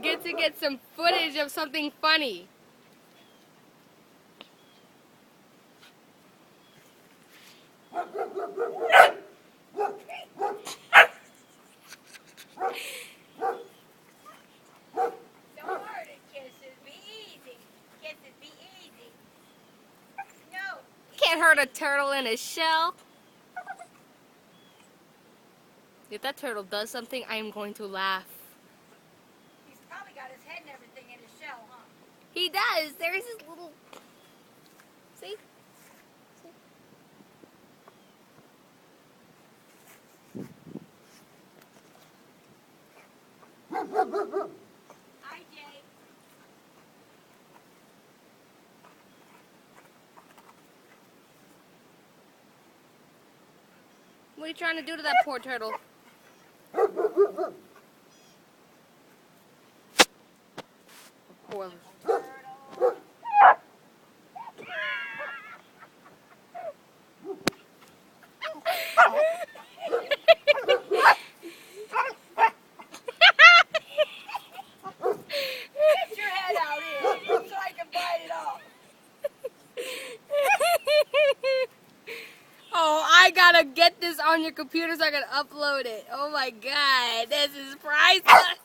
get some footage of something funny. Can't hurt a turtle in a shell. If that turtle does something, I am going to laugh. He's probably got his head and everything in his shell, huh? He does. There's his little... See? Hi, Jay. What are you trying to do to that poor turtle? Poor. Get your head out here so I can bite it off. Oh, I gotta get this on your computer so I can upload it. Oh my god, this is priceless.